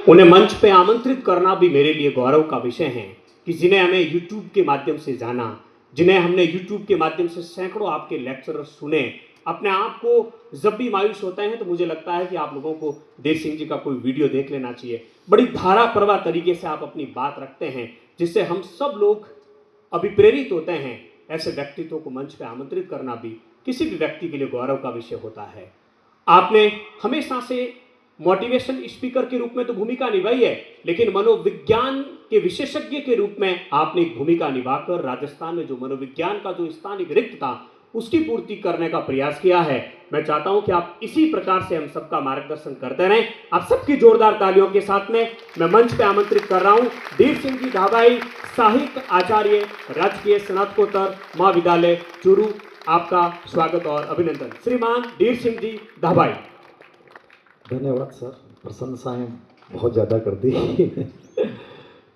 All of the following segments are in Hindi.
उन्हें मंच पे आमंत्रित करना भी मेरे लिए गौरव का विषय है कि जिन्हें हमें यूट्यूब के माध्यम से जाना, जिन्हें हमने यूट्यूब के माध्यम से सैकड़ों आपके लेक्चर सुने। अपने आप को जब भी मायूस होते हैं तो मुझे लगता है कि आप लोगों को देव सिंह जी का कोई वीडियो देख लेना चाहिए। बड़ी धारा प्रवाह तरीके से आप अपनी बात रखते हैं, जिससे हम सब लोग अभिप्रेरित होते हैं। ऐसे व्यक्तित्व को मंच पर आमंत्रित करना भी किसी भी व्यक्ति के लिए गौरव का विषय होता है। आपने हमेशा से मोटिवेशन स्पीकर के रूप में तो भूमिका निभाई है, लेकिन मनोविज्ञान के विशेषज्ञ के रूप में आपने एक भूमिका निभाकर राजस्थान में जो मनोविज्ञान का जो स्थानिक रिक्त था उसकी पूर्ति करने का प्रयास किया है। मैं चाहता हूं कि आप इसी प्रकार से हम सबका मार्गदर्शन करते रहें। आप सबकी जोरदार तालियों के साथ में मैं मंच पे आमंत्रित कर रहा हूं देव सिंह जी धाबाई, साहित्य आचार्य, राजकीय स्नातकोत्तर महाविद्यालय चूरू। आपका स्वागत और अभिनंदन। श्रीमान देव सिंह जी धाबाई। धन्यवाद सर, प्रशंसाएं बहुत ज़्यादा कर दी।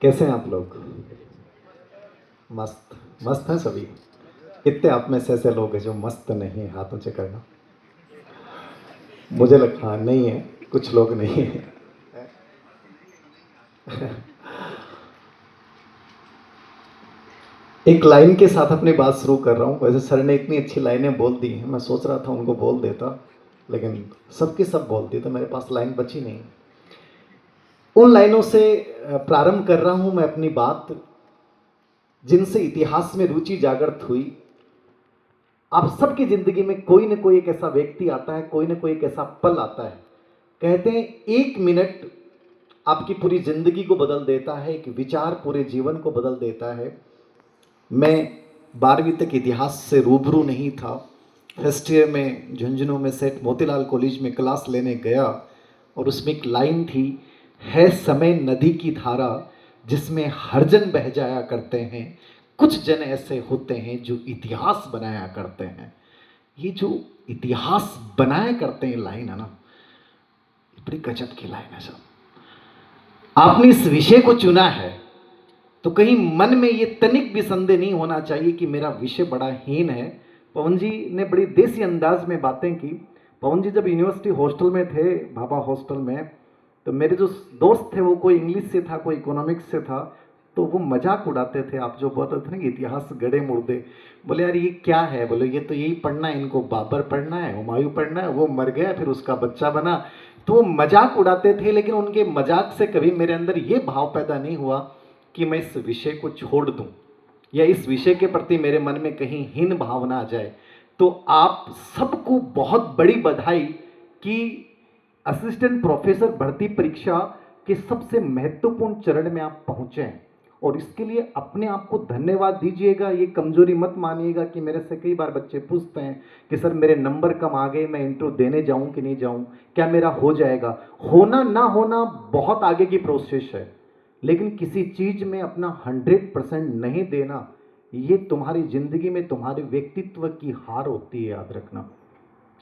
कैसे हैं आप लोग? मस्त मस्त हैं सभी। कितने आप में से ऐसे लोग हैं जो मस्त नहीं हैं? हाथ ऊंचे करना। मुझे लगा हाँ नहीं है, कुछ लोग नहीं हैं। एक लाइन के साथ अपनी बात शुरू कर रहा हूँ। वैसे सर ने इतनी अच्छी लाइनें बोल दी हैं, मैं सोच रहा था उनको बोल देता, लेकिन सबके सब बोल दी तो मेरे पास लाइन बची नहीं। उन लाइनों से प्रारंभ कर रहा हूं मैं अपनी बात, जिनसे इतिहास में रुचि जागृत हुई। आप सबकी जिंदगी में कोई ना कोई एक ऐसा व्यक्ति आता है, कोई ना कोई एक ऐसा पल आता है। कहते हैं 1 मिनट आपकी पूरी जिंदगी को बदल देता है, एक विचार पूरे जीवन को बदल देता है। मैं 12वीं तक इतिहास से रूबरू नहीं था। फर्स्ट ईयर में झुंझुनू में सेठ मोतीलाल कॉलेज में क्लास लेने गया और उसमें एक लाइन थी, है समय नदी की धारा जिसमें हर जन बह जाया करते हैं, कुछ जन ऐसे होते हैं जो इतिहास बनाया करते हैं। ये जो इतिहास बनाया करते हैं लाइन है ना, बड़ी गजब की लाइन है साहब। आपने इस विषय को चुना है तो कहीं मन में ये तनिक भी संदेह नहीं होना चाहिए कि मेरा विषय बड़ा हीन है। पवन जी ने बड़ी देसी अंदाज में बातें की। पवन जी जब यूनिवर्सिटी हॉस्टल में थे, भाभा हॉस्टल में, तो मेरे जो दोस्त थे वो कोई इंग्लिश से था, कोई इकोनॉमिक्स से था, तो वो मजाक उड़ाते थे। आप जो बोल रहे थे ना कि इतिहास गड़े मुर्दे, बोले यार ये क्या है? बोले ये तो यही पढ़ना है, इनको बाबर पढ़ना है, हुमायूं पढ़ना है, वो मर गया फिर उसका बच्चा बना। तो वो मजाक उड़ाते थे, लेकिन उनके मजाक से कभी मेरे अंदर ये भाव पैदा नहीं हुआ कि मैं इस विषय को छोड़ दूं या इस विषय के प्रति मेरे मन में कहीं हीन भावना आ जाए। तो आप सबको बहुत बड़ी बधाई कि असिस्टेंट प्रोफेसर भर्ती परीक्षा के सबसे महत्वपूर्ण चरण में आप पहुंचे हैं, और इसके लिए अपने आप को धन्यवाद दीजिएगा। ये कमजोरी मत मानिएगा कि मेरे से कई बार बच्चे पूछते हैं कि सर मेरे नंबर कम आ गए, मैं इंटरव्यू देने जाऊं कि नहीं जाऊं, क्या मेरा हो जाएगा? होना ना होना बहुत आगे की प्रोसेस है, लेकिन किसी चीज में अपना 100% नहीं देना, ये तुम्हारी जिंदगी में तुम्हारे व्यक्तित्व की हार होती है, याद रखना।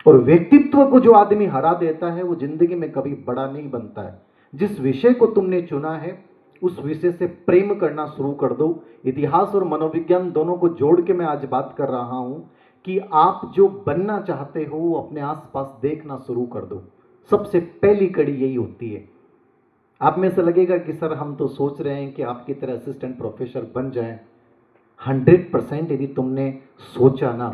और व्यक्तित्व को जो आदमी हरा देता है वो जिंदगी में कभी बड़ा नहीं बनता है। जिस विषय को तुमने चुना है उस विषय से प्रेम करना शुरू कर दो। इतिहास और मनोविज्ञान दोनों को जोड़ के मैं आज बात कर रहा हूं कि आप जो बनना चाहते हो वो अपने आसपास देखना शुरू कर दो। सबसे पहली कड़ी यही होती है। आप में से लगेगा कि सर हम तो सोच रहे हैं कि आपकी तरह असिस्टेंट प्रोफेसर बन जाएं। 100% यदि तुमने सोचा ना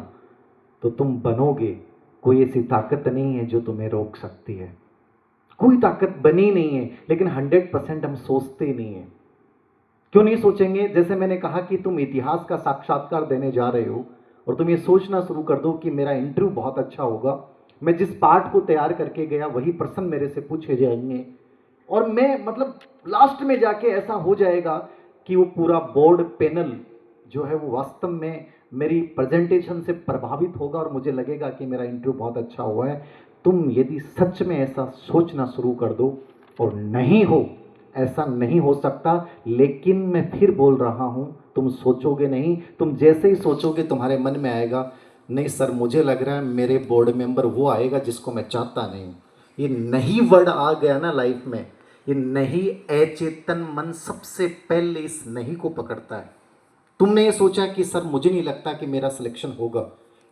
तो तुम बनोगे। कोई ऐसी ताकत नहीं है जो तुम्हें रोक सकती है, कोई ताकत बनी नहीं है, लेकिन 100% हम सोचते नहीं है। क्यों नहीं सोचेंगे? जैसे मैंने कहा कि तुम इतिहास का साक्षात्कार देने जा रहे हो और तुम ये सोचना शुरू कर दो कि मेरा इंटरव्यू बहुत अच्छा होगा, मैं जिस पार्ट को तैयार करके गया वही प्रश्न मेरे से पूछे जाएंगे, और मैं मतलब लास्ट में जाके ऐसा हो जाएगा कि वो पूरा बोर्ड पैनल जो है वो वास्तव में मेरी प्रेजेंटेशन से प्रभावित होगा और मुझे लगेगा कि मेरा इंटरव्यू बहुत अच्छा हुआ है। तुम यदि सच में ऐसा सोचना शुरू कर दो, और नहीं हो, ऐसा नहीं हो सकता, लेकिन मैं फिर बोल रहा हूं, तुम सोचोगे नहीं, तुम जैसे ही सोचोगे तुम्हारे मन में आएगा नहीं सर मुझे लग रहा है मेरे बोर्ड मेंबर वो आएगा जिसको मैं चाहता नहीं हूं। ये नहीं वर्ड आ गया ना लाइफ में, ये नहीं अचेतन मन सबसे पहले इस नहीं को पकड़ता है। तुमने ये सोचा कि सर मुझे नहीं लगता कि मेरा सिलेक्शन होगा,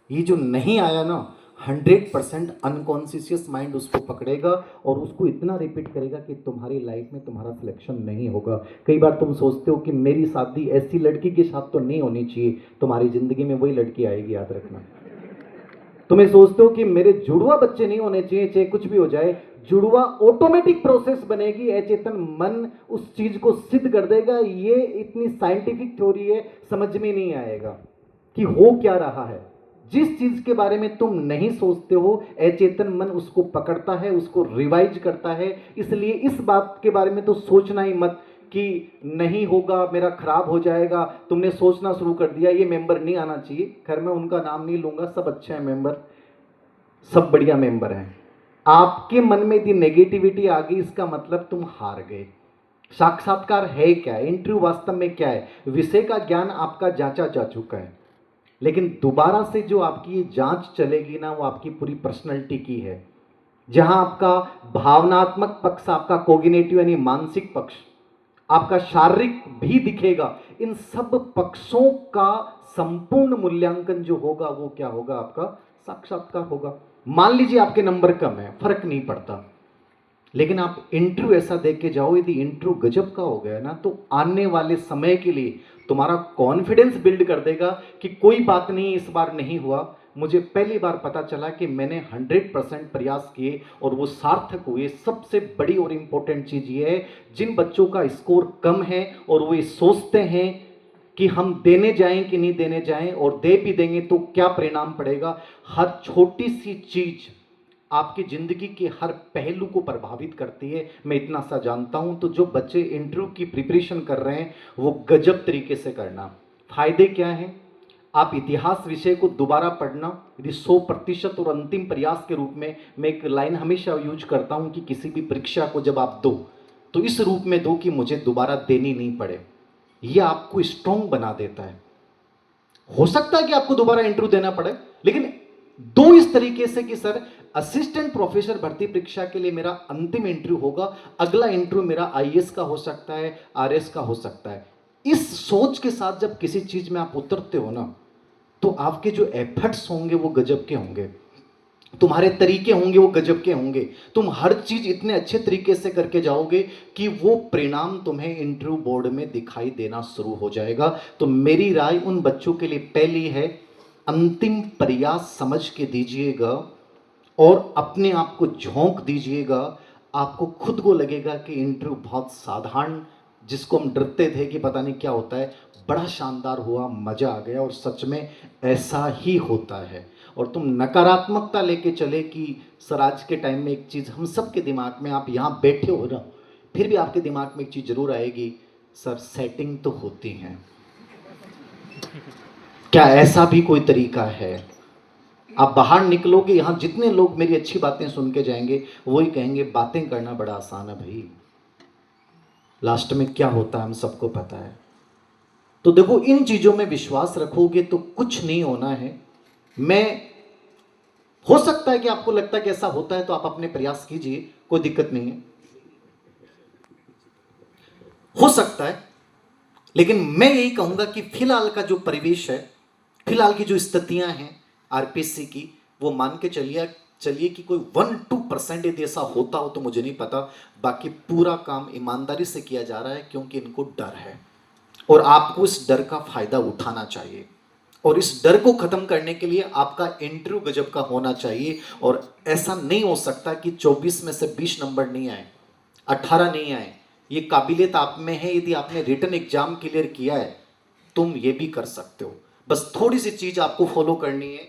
ये जो नहीं आया ना 100% अनकॉन्शियस माइंड उसको पकड़ेगा और उसको इतना रिपीट करेगा कि तुम्हारी लाइफ में तुम्हारा सिलेक्शन नहीं होगा। कई बार तुम सोचते हो कि मेरी शादी ऐसी लड़की के साथ तो नहीं होनी चाहिए, तुम्हारी जिंदगी में वही लड़की आएगी, याद रखना। तुम्हें सोचते हो कि मेरे जुड़वा बच्चे नहीं होने चाहिए, चाहे कुछ भी हो जाए, जुड़वा ऑटोमेटिक प्रोसेस बनेगी, अचेतन मन उस चीज को सिद्ध कर देगा। ये इतनी साइंटिफिक थ्योरी है, समझ में नहीं आएगा कि हो क्या रहा है। जिस चीज के बारे में तुम नहीं सोचते हो, अचेतन मन उसको पकड़ता है, उसको रिवाइज करता है। इसलिए इस बात के बारे में तो सोचना ही मत कि नहीं होगा, मेरा खराब हो जाएगा। तुमने सोचना शुरू कर दिया ये मेंबर नहीं आना चाहिए, खैर मैं उनका नाम नहीं लूंगा, सब अच्छे हैं मेंबर, सब बढ़िया मेंबर हैं। आपके मन में यदि नेगेटिविटी आ गई, इसका मतलब तुम हार गए। साक्षात्कार है क्या, इंटरव्यू वास्तव में क्या है? विषय का ज्ञान आपका जांचा जा चुका है, लेकिन दोबारा से जो आपकी ये जांच चलेगी ना, वो आपकी पूरी पर्सनैलिटी की है। जहां आपका भावनात्मक पक्ष, आपका कोग्निटिव यानी मानसिक पक्ष, आपका शारीरिक भी दिखेगा। इन सब पक्षों का संपूर्ण मूल्यांकन जो होगा वो क्या होगा? आपका साक्षात्कार होगा। मान लीजिए आपके नंबर कम है, फर्क नहीं पड़ता, लेकिन आप इंटरव्यू ऐसा देख के जाओ, यदि इंटरव्यू गजब का हो गया ना, तो आने वाले समय के लिए तुम्हारा कॉन्फिडेंस बिल्ड कर देगा कि कोई बात नहीं, इस बार नहीं हुआ। मुझे पहली बार पता चला कि मैंने 100% प्रयास किए और वो सार्थक हुए। सबसे बड़ी और इंपॉर्टेंट चीज ये है, जिन बच्चों का स्कोर कम है और वो ये सोचते हैं कि हम देने जाएं कि नहीं देने जाएं, और दे भी देंगे तो क्या परिणाम पड़ेगा, हर छोटी सी चीज आपकी जिंदगी के हर पहलू को प्रभावित करती है। मैं इतना सा जानता हूं। तो जो बच्चे इंटरव्यू की प्रिपरेशन कर रहे हैं वो गजब तरीके से करना। फायदे क्या हैं? आप इतिहास विषय को दोबारा पढ़ना, यदि 100% और अंतिम प्रयास के रूप में। मैं एक लाइन हमेशा यूज करता हूं कि किसी भी परीक्षा को जब आप दो तो इस रूप में दो कि मुझे दोबारा देनी नहीं पड़े। यह आपको स्ट्रांग बना देता है। हो सकता है कि आपको दोबारा इंटरव्यू देना पड़े, लेकिन दो इस तरीके से कि सर असिस्टेंट प्रोफेसर भर्ती परीक्षा के लिए मेरा अंतिम इंटरव्यू होगा, अगला इंटरव्यू मेरा आईएएस का हो सकता है, आरएस का हो सकता है। इस सोच के साथ जब किसी चीज में आप उतरते हो ना, तो आपके जो एफर्ट्स होंगे वो गजब के होंगे, तुम्हारे तरीके होंगे वो गजब के होंगे। तुम हर चीज इतने अच्छे तरीके से करके जाओगे कि वो परिणाम तुम्हें इंटरव्यू बोर्ड में दिखाई देना शुरू हो जाएगा। तो मेरी राय उन बच्चों के लिए पहली है, अंतिम प्रयास समझ के दीजिएगा और अपने आप को झोंक दीजिएगा। आपको खुद को लगेगा कि इंटरव्यू बहुत साधारण, जिसको हम डरते थे कि पता नहीं क्या होता है, बड़ा शानदार हुआ, मजा आ गया। और सच में ऐसा ही होता है। और तुम नकारात्मकता लेके चले कि सर आज के टाइम में एक चीज़ हम सब के दिमाग में, आप यहाँ बैठे हो ना, फिर भी आपके दिमाग में एक चीज़ जरूर आएगी, सर सेटिंग तो होती है, क्या ऐसा भी कोई तरीका है? आप बाहर निकलोगे, यहाँ जितने लोग मेरी अच्छी बातें सुन के जाएंगे वही कहेंगे बातें करना बड़ा आसान है भाई, लास्ट में क्या होता है हम सबको पता है। तो देखो, इन चीजों में विश्वास रखोगे तो कुछ नहीं होना है। हो सकता है कि आपको लगता है कि ऐसा होता है, तो आप अपने प्रयास कीजिए, कोई दिक्कत नहीं है, हो सकता है। लेकिन मैं यही कहूंगा कि फिलहाल का जो परिवेश है, फिलहाल की जो स्थितियां हैं आरपीएससी की, वो मान के चलिए कि कोई 1-2% यदि ऐसा होता हो तो मुझे नहीं पता, बाकी पूरा काम ईमानदारी से किया जा रहा है, क्योंकि इनको डर है और आपको इस डर का फायदा उठाना चाहिए। और इस डर को खत्म करने के लिए आपका इंटरव्यू गजब का होना चाहिए। और ऐसा नहीं हो सकता कि 24 में से 20 नंबर नहीं आए, 18 नहीं आए। ये काबिलियत आप में है, यदि आपने रिटन एग्जाम क्लियर किया है तुम ये भी कर सकते हो। बस थोड़ी सी चीज आपको फॉलो करनी है,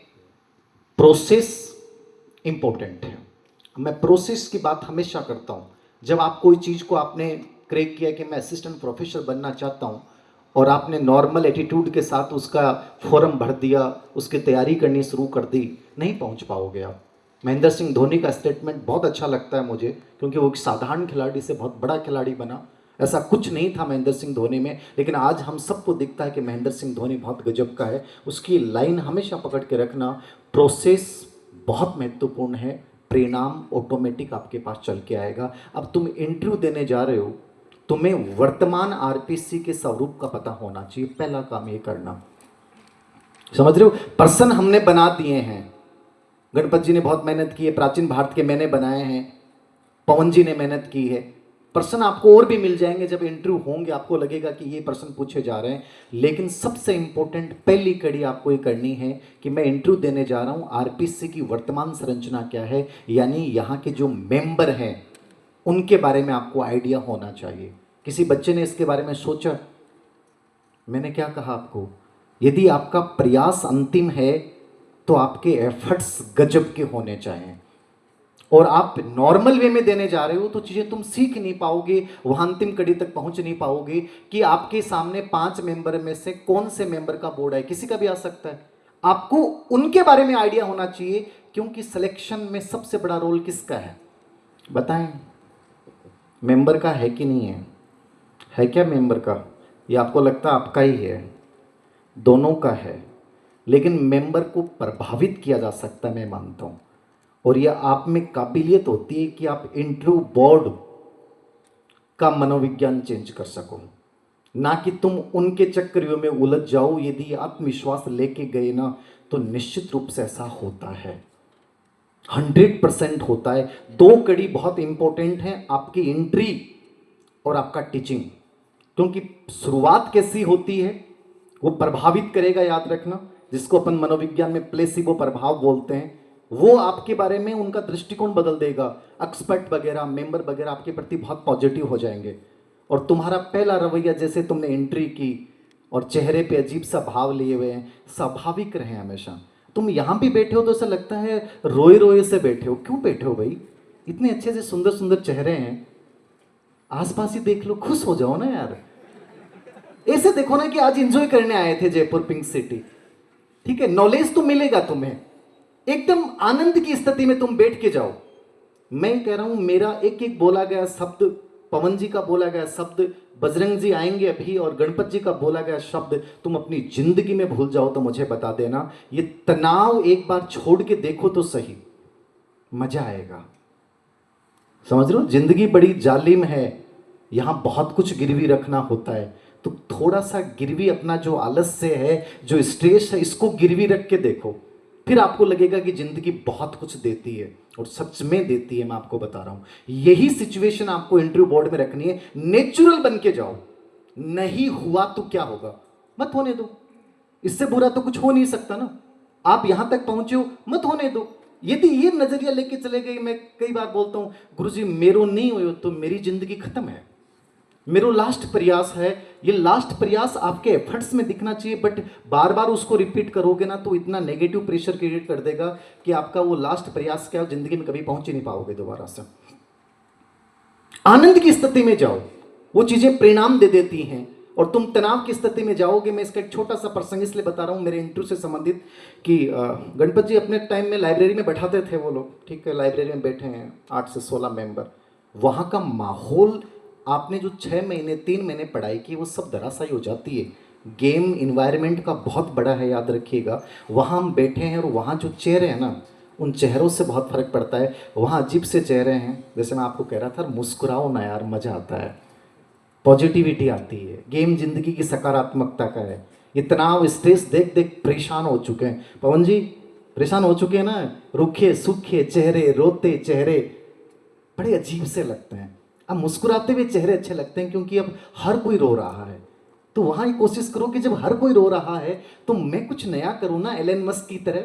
प्रोसेस इंपॉर्टेंट है। मैं प्रोसेस की बात हमेशा करता हूं। जब आप कोई चीज को आपने क्रैक किया कि मैं असिस्टेंट प्रोफेसर बनना चाहता हूं, और आपने नॉर्मल एटीट्यूड के साथ उसका फॉर्म भर दिया, उसकी तैयारी करनी शुरू कर दी, नहीं पहुंच पाओगे आप। महेंद्र सिंह धोनी का स्टेटमेंट बहुत अच्छा लगता है मुझे, क्योंकि वो एक साधारण खिलाड़ी से बहुत बड़ा खिलाड़ी बना। ऐसा कुछ नहीं था महेंद्र सिंह धोनी में, लेकिन आज हम सबको दिखता है कि महेंद्र सिंह धोनी बहुत गजब का है। उसकी लाइन हमेशा पकड़ के रखना, प्रोसेस बहुत महत्वपूर्ण है, परिणाम ऑटोमेटिक आपके पास चल के आएगा। अब तुम इंटरव्यू देने जा रहे हो, तुम्हें वर्तमान आरपीएससी के स्वरूप का पता होना चाहिए। पहला काम ये करना, समझ रहे हो? पर्सन हमने बना दिए हैं, गणपत जी ने बहुत मेहनत की है, प्राचीन भारत के मैंने बनाए हैं, पवन जी ने मेहनत की है। प्रश्न आपको और भी मिल जाएंगे, जब इंटरव्यू होंगे आपको लगेगा कि ये प्रश्न पूछे जा रहे हैं। लेकिन सबसे इंपॉर्टेंट पहली कड़ी आपको ये करनी है कि मैं इंटरव्यू देने जा रहा हूँ, आरपीसी की वर्तमान संरचना क्या है, यानी यहाँ के जो मेंबर हैं उनके बारे में आपको आइडिया होना चाहिए। किसी बच्चे ने इसके बारे में सोचा? मैंने क्या कहा आपको, यदि आपका प्रयास अंतिम है तो आपके एफर्ट्स गजब के होने चाहिए। और आप नॉर्मल वे में देने जा रहे हो तो चीज़ें तुम सीख नहीं पाओगे, वहां अंतिम कड़ी तक पहुंच नहीं पाओगे कि आपके सामने 5 मेंबर में से कौन से मेंबर का बोर्ड है, किसी का भी आ सकता है। आपको उनके बारे में आइडिया होना चाहिए, क्योंकि सिलेक्शन में सबसे बड़ा रोल किसका है बताएं? मेंबर का है कि नहीं है? है क्या मेंबर का? ये आपको लगता है आपका ही है? दोनों का है। लेकिन मेंबर को प्रभावित किया जा सकता है, मैं मानता हूं। और यह आप में काबिलियत होती है कि आप इंटरव्यू बोर्ड का मनोविज्ञान चेंज कर सको, ना कि तुम उनके चक्रव्यूह में उलझ जाओ। यदि आत्मविश्वास लेके गए ना तो निश्चित रूप से ऐसा होता है, 100% होता है। 2 कड़ी बहुत इंपॉर्टेंट है, आपकी एंट्री और आपका टीचिंग। क्योंकि शुरुआत कैसी होती है वो प्रभावित करेगा, याद रखना। जिसको अपन मनोविज्ञान में प्लेसिबो प्रभाव बोलते हैं, वो आपके बारे में उनका दृष्टिकोण बदल देगा। एक्सपर्ट वगैरह, मेंबर वगैरह आपके प्रति बहुत पॉजिटिव हो जाएंगे। और तुम्हारा पहला रवैया, जैसे तुमने एंट्री की और चेहरे पे अजीब सा भाव लिए हुए हैं, स्वाभाविक रहे हमेशा। तुम यहाँ भी बैठे हो तो ऐसा लगता है रोए रोए से बैठे हो। क्यों बैठे हो भाई? इतने अच्छे से सुंदर सुंदर चेहरे हैं, आसपास ही देख लो, खुश हो जाओ ना यार। ऐसे देखो ना कि आज एंजॉय करने आए थे जयपुर पिंक सिटी, ठीक है? नॉलेज तो मिलेगा तुम्हें, एकदम आनंद की स्थिति में तुम बैठ के जाओ। मैं कह रहा हूं, मेरा एक एक बोला गया शब्द, पवन जी का बोला गया शब्द, बजरंग जी आएंगे अभी, और गणपत जी का बोला गया शब्द तुम अपनी जिंदगी में भूल जाओ तो मुझे बता देना। ये तनाव एक बार छोड़ के देखो तो सही, मजा आएगा। समझ रहे हो? जिंदगी बड़ी जालिम है, यहां बहुत कुछ गिरवी रखना होता है। तो थोड़ा सा गिरवी अपना जो आलस्य है, जो स्ट्रेस है, इसको गिरवी रख के देखो, फिर आपको लगेगा कि जिंदगी बहुत कुछ देती है, और सच में देती है। मैं आपको बता रहा हूं, यही सिचुएशन आपको इंटरव्यू बोर्ड में रखनी है। नेचुरल बन के जाओ। नहीं हुआ तो क्या होगा, मत होने दो। इससे बुरा तो कुछ हो नहीं सकता ना। आप यहां तक पहुंचे हो, मत होने दो। यदि ये नजरिया लेके चले गए, मैं कई बार बोलता हूं, गुरुजी मेरो नहीं हो तो मेरी जिंदगी खत्म है, मेरो लास्ट प्रयास है। ये लास्ट प्रयास आपके एफर्ट्स में दिखना चाहिए, बट बार बार उसको रिपीट करोगे ना तो इतना नेगेटिव प्रेशर क्रिएट कर देगा कि आपका वो लास्ट प्रयास क्या, जिंदगी में कभी पहुंच ही नहीं पाओगे दोबारा से। आनंद की स्थिति में जाओ, वो चीजें परिणाम दे देती हैं, और तुम तनाव की स्थिति में जाओगे। मैं इसका एक छोटा सा प्रसंग इसलिए बता रहा हूँ मेरे इंटरव्यू से संबंधित, कि गणपत जी अपने टाइम में लाइब्रेरी में बैठाते थे वो लोग, ठीक है? लाइब्रेरी में बैठे हैं 8 से 16 मेंबर। वहाँ का माहौल, आपने जो 6 महीने 3 महीने पढ़ाई की, वो सब धराशायी हो जाती है। गेम इन्वायरमेंट का बहुत बड़ा है, याद रखिएगा। वहाँ हम बैठे हैं और वहाँ जो चेहरे हैं ना, उन चेहरों से बहुत फर्क पड़ता है। वहाँ अजीब से चेहरे हैं, जैसे मैं आपको कह रहा था, मुस्कुराओ ना यार, मज़ा आता है, पॉजिटिविटी आती है। गेम जिंदगी की सकारात्मकता का है। ये तनाव, स्ट्रेस देख देख परेशान हो चुके हैं। पवन जी परेशान हो चुके हैं ना, रूखे सूखे चेहरे, रोते चेहरे बड़े अजीब से लगते हैं। अब मुस्कुराते हुए चेहरे अच्छे लगते हैं, क्योंकि अब हर कोई रो रहा है। तो वहाँ ये कोशिश करो कि जब हर कोई रो रहा है तो मैं कुछ नया करूँ ना, एलन मस्क की तरह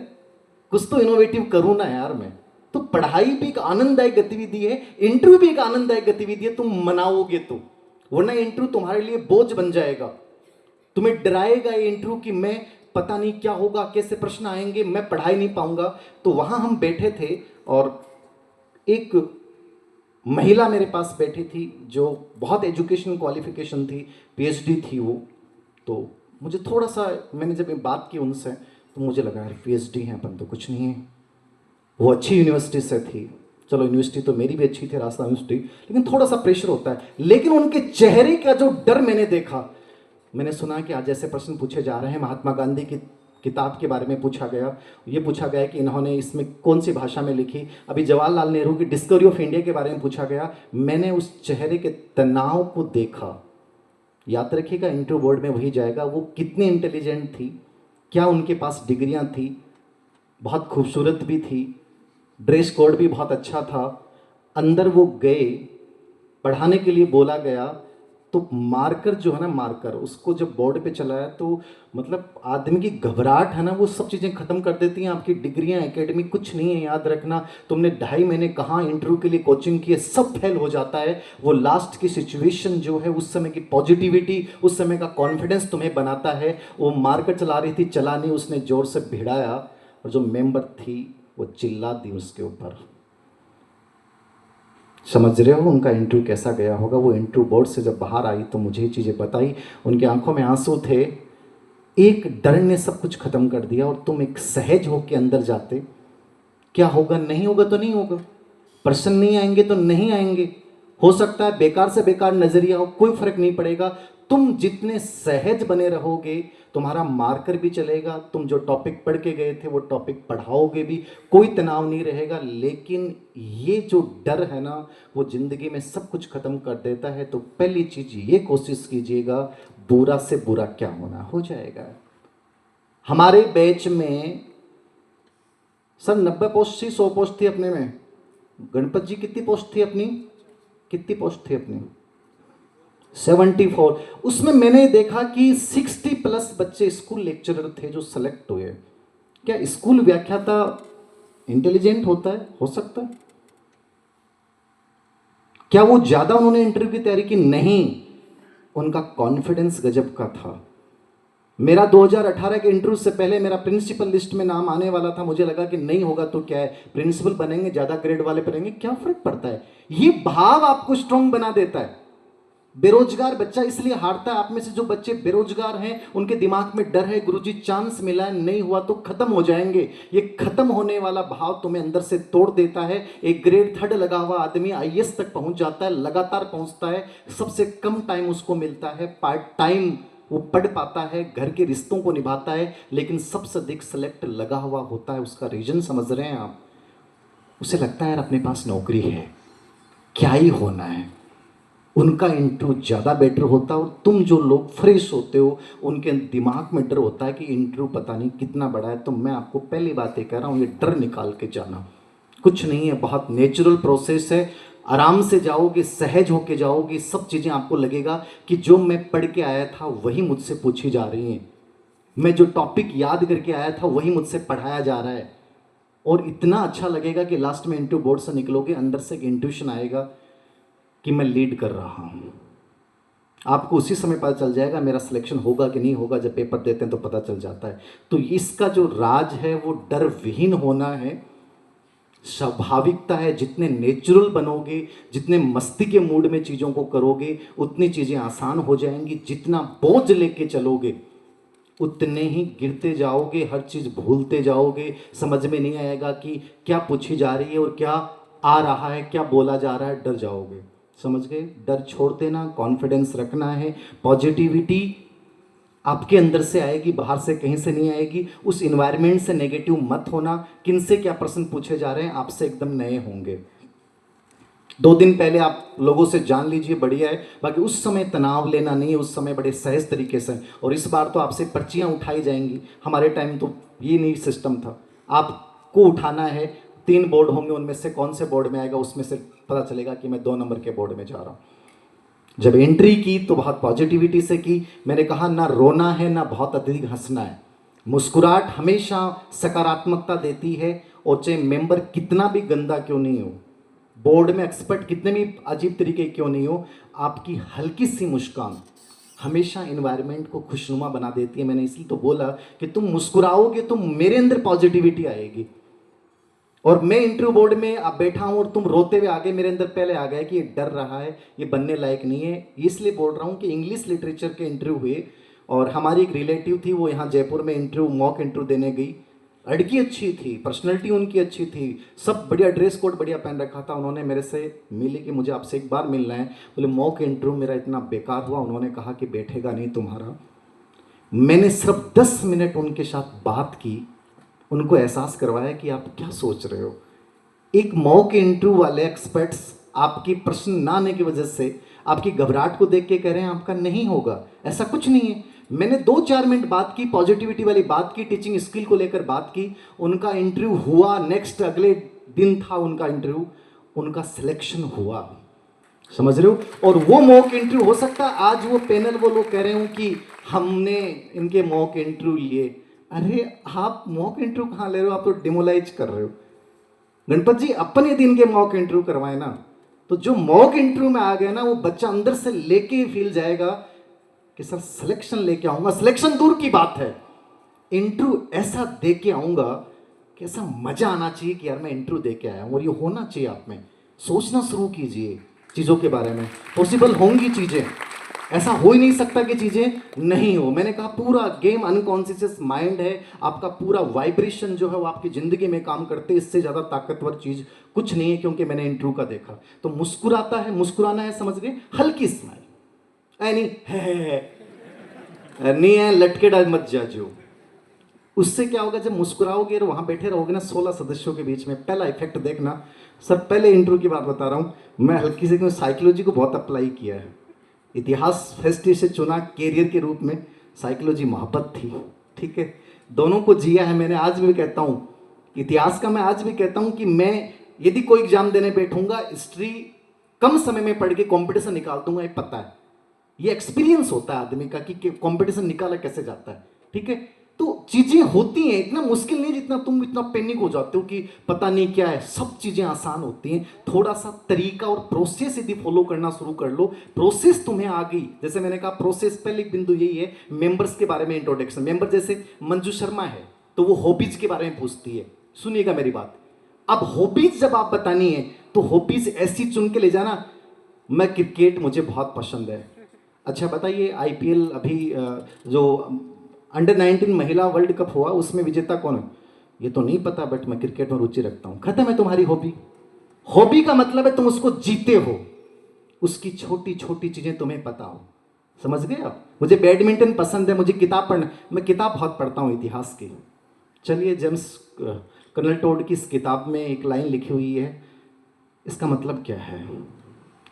कुछ तो इनोवेटिव करूँ ना यार मैं। तो पढ़ाई भी एक आनंददायक गतिविधि है, इंटरव्यू भी एक आनंददायक गतिविधि है, तुम मनाओगे तो। वरना इंटरव्यू तुम्हारे लिए बोझ बन जाएगा, तुम्हें डराएगा ये इंटरव्यू कि मैं पता नहीं क्या होगा, कैसे प्रश्न आएंगे, मैं पढ़ाई नहीं पाऊंगा। तो वहाँ हम बैठे थे और एक महिला मेरे पास बैठी थी जो बहुत एजुकेशन क्वालिफिकेशन थी, पीएचडी थी वो। तो मुझे थोड़ा सा, मैंने जब बात की उनसे तो मुझे लगा यार पीएचडी है, अपन तो कुछ नहीं है। वो अच्छी यूनिवर्सिटी से थी, चलो यूनिवर्सिटी तो मेरी भी अच्छी थी, राजस्थान यूनिवर्सिटी, लेकिन थोड़ा सा प्रेशर होता है। लेकिन उनके चेहरे का जो डर मैंने देखा, मैंने सुना कि आज ऐसे प्रश्न पूछे जा रहे हैं, महात्मा गांधी की किताब के बारे में पूछा गया, ये पूछा गया कि इन्होंने इसमें कौन सी भाषा में लिखी। अभी जवाहरलाल नेहरू की डिस्कवरी ऑफ इंडिया के बारे में पूछा गया। मैंने उस चेहरे के तनाव को देखा। याद रखिएगा, इंटरव्यू बोर्ड में वही जाएगा, वो कितनी इंटेलिजेंट थी, क्या उनके पास डिग्रियां थी, बहुत खूबसूरत भी थी, ड्रेस कोड भी बहुत अच्छा था। अंदर वो गए, पढ़ाने के लिए बोला गया, तो मार्कर जो है ना, मार्कर उसको जब बोर्ड पे चलाया तो मतलब आदमी की घबराहट है ना, वो सब चीज़ें ख़त्म कर देती हैं। आपकी डिग्रियां एकेडमिक कुछ नहीं है, याद रखना। तुमने 2.5 महीने कहाँ इंटरव्यू के लिए कोचिंग की है, सब फेल हो जाता है। वो लास्ट की सिचुएशन जो है, उस समय की पॉजिटिविटी, उस समय का कॉन्फिडेंस तुम्हें बनाता है। वो मार्कर चला रही थी, चला नहीं, उसने ज़ोर से भिड़ाया और जो मेंबर थी वो चिल्ला दी उसके ऊपर। समझ रहे हो उनका इंटरव्यू कैसा गया होगा। वो इंटरव्यू बोर्ड से जब बाहर आई तो मुझे ये चीज़ें बताई, उनकी आंखों में आंसू थे। एक डर ने सब कुछ खत्म कर दिया और तुम एक सहज होके अंदर जाते। क्या होगा, नहीं होगा तो नहीं होगा, प्रश्न नहीं आएंगे तो नहीं आएंगे, हो सकता है बेकार से बेकार नजरिया हो, कोई फर्क नहीं पड़ेगा। तुम जितने सहज बने रहोगे, तुम्हारा मार्कर भी चलेगा, तुम जो टॉपिक पढ़ के गए थे वो टॉपिक पढ़ाओगे भी, कोई तनाव नहीं रहेगा। लेकिन ये जो डर है ना, वो जिंदगी में सब कुछ खत्म कर देता है। तो पहली चीज ये कोशिश कीजिएगा, बुरा से बुरा क्या होना हो जाएगा। हमारे बैच में सर 90 पोस्ट थी, 100 पोस्ट थी अपने में। गणपत जी कितनी पोस्ट थी अपनी, कितनी पोस्ट थी अपनी? 74। उसमें मैंने देखा कि 60+ बच्चे स्कूल लेक्चरर थे जो सेलेक्ट हुए। क्या स्कूल व्याख्याता इंटेलिजेंट होता है? हो सकता है। क्या वो ज्यादा उन्होंने इंटरव्यू की तैयारी की? नहीं, उनका कॉन्फिडेंस गजब का था। मेरा 2018 के इंटरव्यू से पहले मेरा प्रिंसिपल लिस्ट में नाम आने वाला था। मुझे लगा कि नहीं होगा तो क्या है, प्रिंसिपल बनेंगे, ज्यादा ग्रेड वाले बनेंगे, क्या फर्क पड़ता है। ये भाव आपको स्ट्रांग बना देता है। बेरोजगार बच्चा इसलिए हारता है। आप में से जो बच्चे बेरोजगार हैं, उनके दिमाग में डर है, गुरुजी चांस मिला है, नहीं हुआ तो खत्म हो जाएंगे। ये खत्म होने वाला भाव तुम्हें अंदर से तोड़ देता है। एक ग्रेड 3 लगा हुआ आदमी आईएएस तक पहुंच जाता है, लगातार पहुंचता है। सबसे कम टाइम उसको मिलता है, पार्ट टाइम वो पढ़ पाता है, घर के रिश्तों को निभाता है, लेकिन सबसे अधिक सेलेक्ट लगा हुआ होता है। उसका रीजन समझ रहे हैं आप? उसे लगता है यार अपने पास नौकरी है, क्या ही होना है। उनका इंटरव्यू ज़्यादा बेटर होता है। और तुम जो लोग फ्रेश होते हो, उनके दिमाग में डर होता है कि इंटरव्यू पता नहीं कितना बड़ा है। तो मैं आपको पहली बात ये कह रहा हूँ, ये डर निकाल के जाना। कुछ नहीं है, बहुत नेचुरल प्रोसेस है। आराम से जाओगे, सहज होके जाओगे, सब चीज़ें आपको लगेगा कि जो मैं पढ़ के आया था वही मुझसे पूछी जा रही हैं, मैं जो टॉपिक याद करके आया था वही मुझसे पढ़ाया जा रहा है। और इतना अच्छा लगेगा कि लास्ट में इंटरव्यू बोर्ड से निकलोगे, अंदर से एक इंट्यूशन आएगा कि मैं लीड कर रहा हूँ। आपको उसी समय पता चल जाएगा मेरा सिलेक्शन होगा कि नहीं होगा। जब पेपर देते हैं तो पता चल जाता है। तो इसका जो राज है वो डर विहीन होना है, स्वाभाविकता है। जितने नेचुरल बनोगे, जितने मस्ती के मूड में चीज़ों को करोगे, उतनी चीज़ें आसान हो जाएंगी। जितना बोझ लेके चलोगे उतने ही गिरते जाओगे, हर चीज़ भूलते जाओगे, समझ में नहीं आएगा कि क्या पूछी जा रही है और क्या आ रहा है, क्या बोला जा रहा है, डर जाओगे। समझ गए? डर छोड़ देना, कॉन्फिडेंस रखना है। पॉजिटिविटी आपके अंदर से आएगी, बाहर से कहीं से नहीं आएगी। उस इन्वायरमेंट से नेगेटिव मत होना। किन से क्या प्रश्न पूछे जा रहे हैं, आपसे एकदम नए होंगे। 2 दिन पहले आप लोगों से जान लीजिए, बढ़िया है। बाकी उस समय तनाव लेना नहीं है, उस समय बड़े सहज तरीके से। और इस बार तो आपसे पर्चियाँ उठाई जाएंगी। हमारे टाइम तो ये नहीं सिस्टम था। आपको उठाना है, 3 बोर्ड होंगे, उनमें से कौन से बोर्ड में आएगा उसमें से पता चलेगा कि मैं 2 नंबर के बोर्ड में जा रहा हूँ। जब एंट्री की तो बहुत पॉजिटिविटी से की। मैंने कहा ना रोना है ना बहुत अधिक हंसना है। मुस्कुराहट हमेशा सकारात्मकता देती है। और चाहे मेंबर कितना भी गंदा क्यों नहीं हो, बोर्ड में एक्सपर्ट कितने भी अजीब तरीके क्यों नहीं हो, आपकी हल्की सी मुस्कान हमेशा इन्वायरमेंट को खुशनुमा बना देती है। मैंने इसलिए तो बोला कि तुम मुस्कुराओगे तो मेरे अंदर पॉजिटिविटी आएगी। और मैं इंटरव्यू बोर्ड में अब बैठा हूँ और तुम रोते हुए आगे, मेरे अंदर पहले आ गया कि ये डर रहा है, ये बनने लायक नहीं है। इसलिए बोल रहा हूँ कि इंग्लिश लिटरेचर के इंटरव्यू हुए और हमारी एक रिलेटिव थी, वो यहाँ जयपुर में इंटरव्यू मॉक इंटरव्यू देने गई। लड़की अच्छी थी, पर्सनैलिटी उनकी अच्छी थी, सब बढ़िया, ड्रेस कोड बढ़िया पहन रखा था। उन्होंने मेरे से मिली कि मुझे आपसे एक बार मिलना है। बोले मॉक इंटरव्यू मेरा इतना बेकार हुआ, उन्होंने कहा कि बैठेगा नहीं तुम्हारा। मैंने सिर्फ 10 मिनट उनके साथ बात की, उनको एहसास करवाया कि आप क्या सोच रहे हो। एक मॉक इंटरव्यू वाले एक्सपर्ट्स आपकी प्रश्न ना आने की वजह से आपकी घबराहट को देख के कह रहे हैं आपका नहीं होगा। ऐसा कुछ नहीं है। मैंने 2-4 मिनट बात की, पॉजिटिविटी वाली बात की, टीचिंग स्किल को लेकर बात की, उनका इंटरव्यू हुआ, नेक्स्ट अगले दिन था उनका इंटरव्यू, उनका सिलेक्शन हुआ, समझ रहे हो। और वो मॉक इंटरव्यू हो सकता है आज वो पैनल वो लोग कह रहे हो कि हमने इनके मॉक इंटरव्यू लिए। अरे आप मॉक इंटरव्यू कहाँ ले रहे हो, आप तो डिमोलाइज कर रहे हो। गणपत जी अपन यदि इनके मॉक इंटरव्यू करवाए ना, तो जो मॉक इंटरव्यू में आ गया ना, वो बच्चा अंदर से लेके ही फील जाएगा कि सर सिलेक्शन लेके आऊंगा। सिलेक्शन दूर की बात है, इंटरव्यू ऐसा दे के आऊंगा कि ऐसा मजा आना चाहिए कि यार मैं इंटरव्यू दे के आया हूं। और ये होना चाहिए आप में, सोचना शुरू कीजिए चीज़ों के बारे में, पॉसिबल होंगी चीज़ें, ऐसा हो ही नहीं सकता कि चीज़ें नहीं हो। मैंने कहा पूरा गेम अनकॉन्शियस माइंड है, आपका पूरा वाइब्रेशन जो है वो आपकी ज़िंदगी में काम करते, इससे ज़्यादा ताकतवर चीज़ कुछ नहीं है। क्योंकि मैंने इंटरव्यू का देखा तो मुस्कुराता है, मुस्कुराना है, समझ गए, हल्की स्माइल, नहीं है नहीं है, लटके डाल मत जाजो। उससे क्या होगा, जब मुस्कुराओगे और वहाँ बैठे रहोगे ना 16 सदस्यों के बीच में, पहला इफेक्ट देखना। सर पहले इंटरव्यू की बात बता रहा हूँ, मैं हल्की से साइकोलॉजी को बहुत अप्लाई किया है, इतिहास फेस्ट से चुना कैरियर के रूप में, साइकोलॉजी मोहब्बत थी, ठीक है, दोनों को जिया है मैंने। आज भी कहता हूँ इतिहास का, मैं आज भी कहता हूँ कि मैं यदि कोई एग्जाम देने बैठूंगा, हिस्ट्री कम समय में पढ़ के कॉम्पिटिशन निकाल दूंगा, ये पता है, ये एक्सपीरियंस होता है आदमी का कि कॉम्पिटिशन निकाला कैसे जाता है, ठीक है। तो चीजें होती हैं, इतना मुश्किल नहीं जितना तुम इतना पैनिक हो जाते हो कि पता नहीं क्या है, सब चीजें आसान होती हैं। थोड़ा सा तरीका और प्रोसेस यदि फॉलो करना शुरू कर लो, प्रोसेस तुम्हें आ गई। जैसे मैंने कहा प्रोसेस, पहले एक बिंदु यही है, मेंबर्स के बारे में इंट्रोडक्शन। मेंबर जैसे मंजू शर्मा है तो वो हॉबीज के बारे में पूछती है, सुनिएगा मेरी बात। अब हॉबीज जब आप बतानी है तो हॉबीज ऐसी चुन के ले जाना, मैं क्रिकेट मुझे बहुत पसंद है। अच्छा बताइए, आईपीएल अभी जो अंडर 19 महिला वर्ल्ड कप हुआ उसमें विजेता कौन है, ये तो नहीं पता, बट मैं क्रिकेट में रुचि रखता हूं। खत्म है तुम्हारी हॉबी। हॉबी का मतलब है तुम उसको जीते हो, उसकी छोटी छोटी चीजें तुम्हें पता हो, समझ गए आप। मुझे बैडमिंटन पसंद है, मुझे किताब पढ़ना, मैं किताब बहुत पढ़ता हूं इतिहास की। चलिए, जेम्स कर्नल टोड की इस किताब में एक लाइन लिखी हुई है, इसका मतलब क्या है,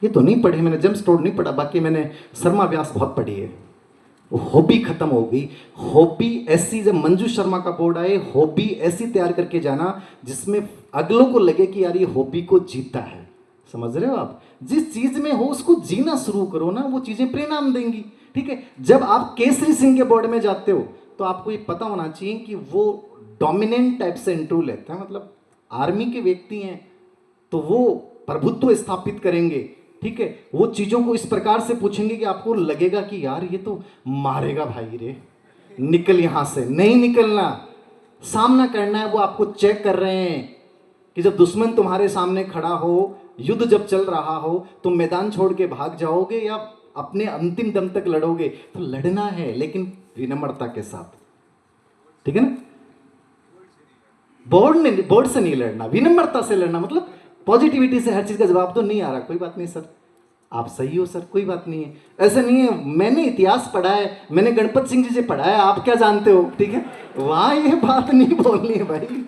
ये तो नहीं पढ़ी मैंने, जेम्स टोड नहीं पढ़ा, बाकी मैंने शर्मा व्यास बहुत पढ़ी है। हॉबी खत्म हो गई। हॉबी ऐसी, जब मंजू शर्मा का बोर्ड आए, हॉबी ऐसी तैयार करके जाना जिसमें अगलों को लगे कि यार ये हॉबी को जीता है, समझ रहे हो आप। जिस चीज में हो उसको जीना शुरू करो ना, वो चीजें परिणाम देंगी, ठीक है। जब आप केसरी सिंह के बोर्ड में जाते हो तो आपको ये पता होना चाहिए कि वो डोमिनेंट टाइप से इंटरव्यू लेते हैं, मतलब आर्मी के व्यक्ति हैं तो वो प्रभुत्व स्थापित करेंगे, ठीक है। वो चीज़ों को इस प्रकार से पूछेंगे कि आपको लगेगा कि यार ये तो मारेगा भाई रे, निकल यहाँ से। नहीं निकलना, सामना करना है। वो आपको चेक कर रहे हैं कि जब दुश्मन तुम्हारे सामने खड़ा हो, युद्ध जब चल रहा हो, तुम मैदान छोड़ के भाग जाओगे या अपने अंतिम दम तक लड़ोगे। तो लड़ना है लेकिन विनम्रता के साथ, ठीक है ना। बोर्ड से नहीं लड़ना, विनम्रता से लड़ना, मतलब पॉजिटिविटी से हर चीज का जवाब तो नहीं आ रहा, कोई बात नहीं सर, आप सही हो सर, कोई बात नहीं है, ऐसा नहीं है। मैंने इतिहास पढ़ा है, मैंने गणपत सिंह जी से पढ़ा है, आप क्या जानते हो, ठीक है। वहां ये बात नहीं बोलनी है भाई,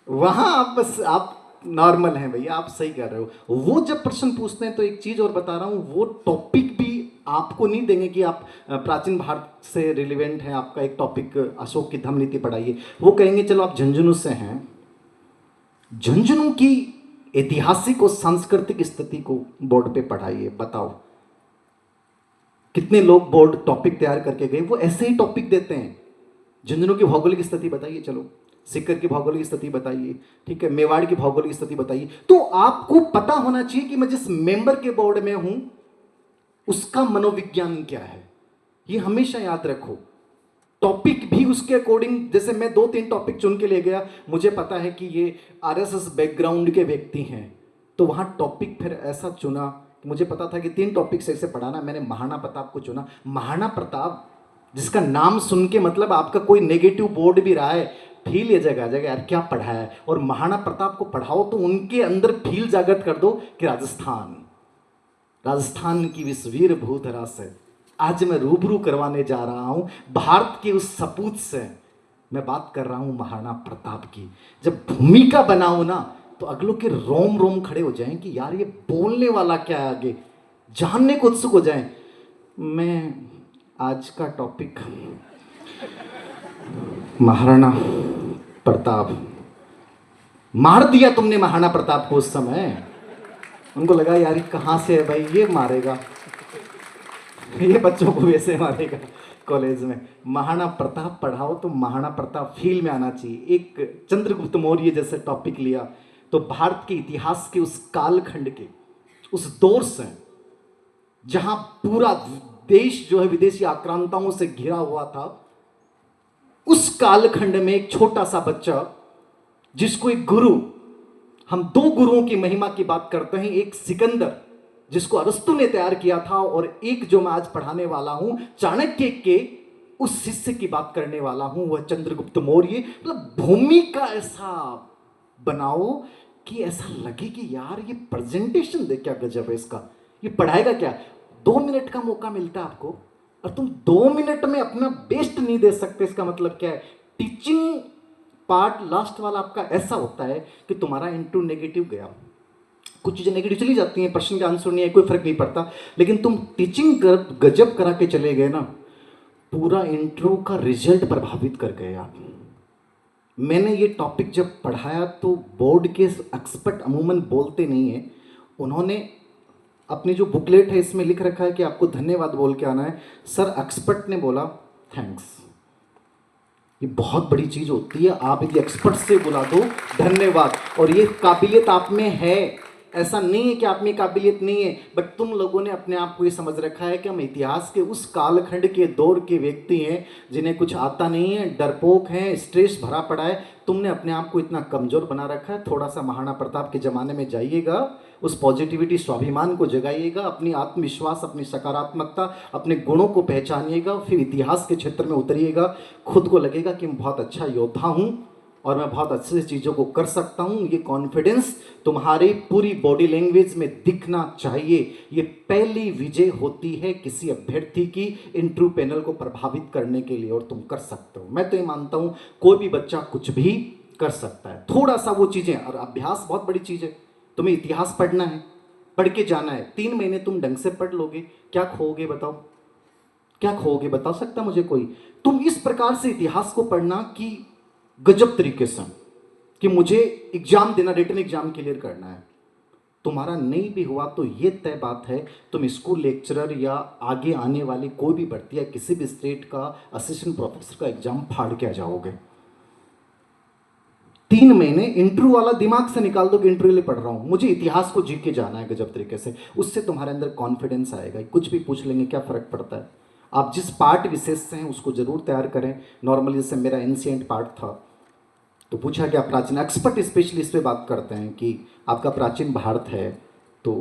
वहां आप बस आप नॉर्मल हैं भैया, आप सही कर रहे हो। वो जब प्रश्न पूछते हैं तो एक चीज और बता रहा हूं, वो टॉपिक भी आपको नहीं देंगे कि आप प्राचीन भारत से रिलेवेंट है आपका एक टॉपिक, अशोक की धम्म नीति पढ़ाइए। वो कहेंगे चलो आप झुंझुनू से हैं, झुंझुनू की ऐतिहासिक और सांस्कृतिक स्थिति को बोर्ड पे पढ़ाइए, बताओ कितने लोग बोर्ड टॉपिक तैयार करके गए, वो ऐसे ही टॉपिक देते हैं। झुंझुनू की भौगोलिक स्थिति बताइए, चलो सीकर की भौगोलिक स्थिति बताइए, ठीक है, मेवाड़ की भौगोलिक स्थिति बताइए। तो आपको पता होना चाहिए कि मैं जिस मेंबर के बोर्ड में हूं उसका मनोविज्ञान क्या है, ये हमेशा याद रखो। टॉपिक भी उसके अकॉर्डिंग, जैसे मैं 2-3 टॉपिक चुन के ले गया, मुझे पता है कि ये आरएसएस बैकग्राउंड के व्यक्ति हैं, तो वहां टॉपिक फिर ऐसा चुना, मुझे पता था कि 3 टॉपिक से ऐसे पढ़ाना। मैंने महाराणा प्रताप को चुना। महाराणा प्रताप जिसका नाम सुन के मतलब आपका कोई नेगेटिव बोर्ड भी रहा है, फील ये जगह आ जाएगा यार क्या पढ़ा है। और महाराणा प्रताप को पढ़ाओ तो उनके अंदर फील जागृत कर दो कि राजस्थान की इस वीर भूधरा से आज मैं रूबरू करवाने जा रहा हूं, भारत के उस सपूत से मैं बात कर रहा हूं, महाराणा प्रताप की। जब भूमिका बनाओ ना तो अगलों के रोम रोम खड़े हो जाएं कि यार ये बोलने वाला क्या है, आगे जानने को उत्सुक हो जाएं। मैं आज का टॉपिक महाराणा प्रताप। मार दिया तुमने महाराणा प्रताप को उस समय। उनको लगा यार ये कहाँ से है भाई, ये मारेगा, ये बच्चों को वैसे मारेगा कॉलेज में। महाराणा प्रताप पढ़ाओ तो महाराणा प्रताप फील में आना चाहिए। एक चंद्रगुप्त मौर्य जैसे टॉपिक लिया तो भारत के इतिहास के उस कालखंड के उस दौर से जहां पूरा देश जो है विदेशी आक्रांताओं से घिरा हुआ था, उस कालखंड में एक छोटा सा बच्चा जिसको एक गुरु, हम दो गुरुओं की महिमा की बात करते हैं, एक सिकंदर जिसको अरस्तु ने तैयार किया था और एक जो मैं आज पढ़ाने वाला हूं चाणक्य के उस शिष्य की बात करने वाला हूं, वह चंद्रगुप्त मौर्य। मतलब भूमि का ऐसा बनाओ कि ऐसा लगे कि यार ये प्रेजेंटेशन देख क्या गजब है इसका, ये पढ़ाएगा क्या। 2 मिनट का मौका मिलता है आपको और तुम 2 मिनट में अपना बेस्ट नहीं दे सकते। इसका मतलब क्या है, टीचिंग पार्ट लास्ट वाला आपका ऐसा होता है कि तुम्हारा इंटू नेगेटिव गया, कुछ चीज़ें नेगेटिव चली जाती हैं, प्रश्न का आंसर नहीं है, कोई फर्क नहीं पड़ता, लेकिन तुम टीचिंग गजब करा के चले गए ना, पूरा इंटरव्यू का रिजल्ट प्रभावित कर गए आप। मैंने ये टॉपिक जब पढ़ाया तो बोर्ड के एक्सपर्ट अमूमन बोलते नहीं हैं, उन्होंने अपनी जो बुकलेट है इसमें लिख रखा है कि आपको धन्यवाद बोल के आना है। सर एक्सपर्ट ने बोला थैंक्स, ये बहुत बड़ी चीज़ होती है, आप यदि एक्सपर्ट से बुला दो धन्यवाद, और ये काबिलियत आप में है, ऐसा नहीं है कि आप में काबिलियत नहीं है, बट तुम लोगों ने अपने आप को ये समझ रखा है कि हम इतिहास के उस कालखंड के दौर के व्यक्ति हैं जिन्हें कुछ आता नहीं है, डरपोक हैं, स्ट्रेस भरा पड़ा है। तुमने अपने आप को इतना कमज़ोर बना रखा है। थोड़ा सा महाराणा प्रताप के ज़माने में जाइएगा, उस पॉजिटिविटी स्वाभिमान को जगाइएगा, अपनी आत्मविश्वास, अपनी सकारात्मकता, अपने गुणों को पहचानिएगा, फिर इतिहास के क्षेत्र में उतरिएगा। खुद को लगेगा कि मैं बहुत अच्छा योद्धा हूँ और मैं बहुत अच्छे से चीज़ों को कर सकता हूँ। ये कॉन्फिडेंस तुम्हारी पूरी बॉडी लैंग्वेज में दिखना चाहिए। ये पहली विजय होती है किसी अभ्यर्थी की इंटरव्यू पैनल को प्रभावित करने के लिए, और तुम कर सकते हो। मैं तो ये मानता हूँ कोई भी बच्चा कुछ भी कर सकता है, थोड़ा सा वो चीज़ें, और अभ्यास बहुत बड़ी चीज़ है। तुम्हें इतिहास पढ़ना है, पढ़ के जाना है, 3 महीने तुम ढंग से पढ़ लोगे, क्या खोओगे बताओ, क्या खोओगे बता सकता मुझे कोई। तुम इस प्रकार से इतिहास को पढ़ना कि गजब तरीके से कि मुझे एग्जाम देना, रिटन एग्जाम क्लियर करना है। तुम्हारा नहीं भी हुआ तो ये तय बात है, तुम स्कूल लेक्चरर या आगे आने वाली कोई भी भर्ती या किसी भी स्टेट का असिस्टेंट प्रोफेसर का एग्जाम फाड़ के आ जाओगे। 3 महीने इंटरव्यू वाला दिमाग से निकाल दो कि इंटरव्यू लिए पढ़ रहा हूँ, मुझे इतिहास को जी के जाना है गजब तरीके से, उससे तुम्हारे अंदर कॉन्फिडेंस आएगा। कुछ भी पूछ लेंगे क्या फ़र्क पड़ता है। आप जिस पार्ट विशेष से हैं उसको जरूर तैयार करें। नॉर्मली जैसे मेरा एंशिएंट पार्ट था तो पूछा क्या प्राचीन, एक्सपर्ट स्पेशली इस पे बात करते हैं कि आपका प्राचीन भारत है, तो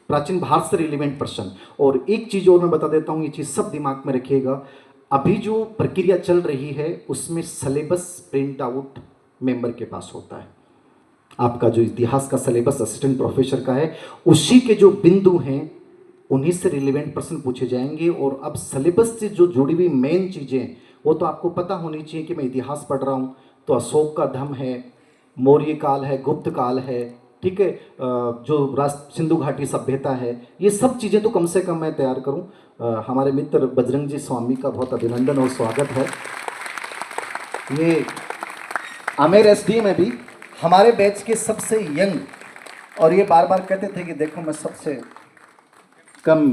प्राचीन भारत से रिलेवेंट प्रश्न। और एक चीज़ और मैं बता देता हूँ, ये चीज़ सब दिमाग में रखिएगा, अभी जो प्रक्रिया चल रही है उसमें सिलेबस प्रिंट आउट मेंबर के पास होता है। आपका जो इतिहास का सिलेबस असिस्टेंट प्रोफेसर का है, उसी के जो बिंदु हैं उन्हीं से रिलेवेंट प्रश्न पूछे जाएंगे। और अब सिलेबस से जो जुड़ी हुई मेन चीज़ें वो तो आपको पता होनी चाहिए कि मैं इतिहास पढ़ रहा हूँ तो अशोक का धम है, मौर्य काल है, गुप्त काल है, ठीक है, जो सिंधु घाटी सभ्यता है, ये सब चीज़ें तो कम से कम मैं तैयार करूं। हमारे मित्र बजरंग जी स्वामी का बहुत अभिनंदन और स्वागत है। ये आमेर एसडीएम में भी हमारे बैच के सबसे यंग, और ये बार बार कहते थे कि देखो मैं सबसे कम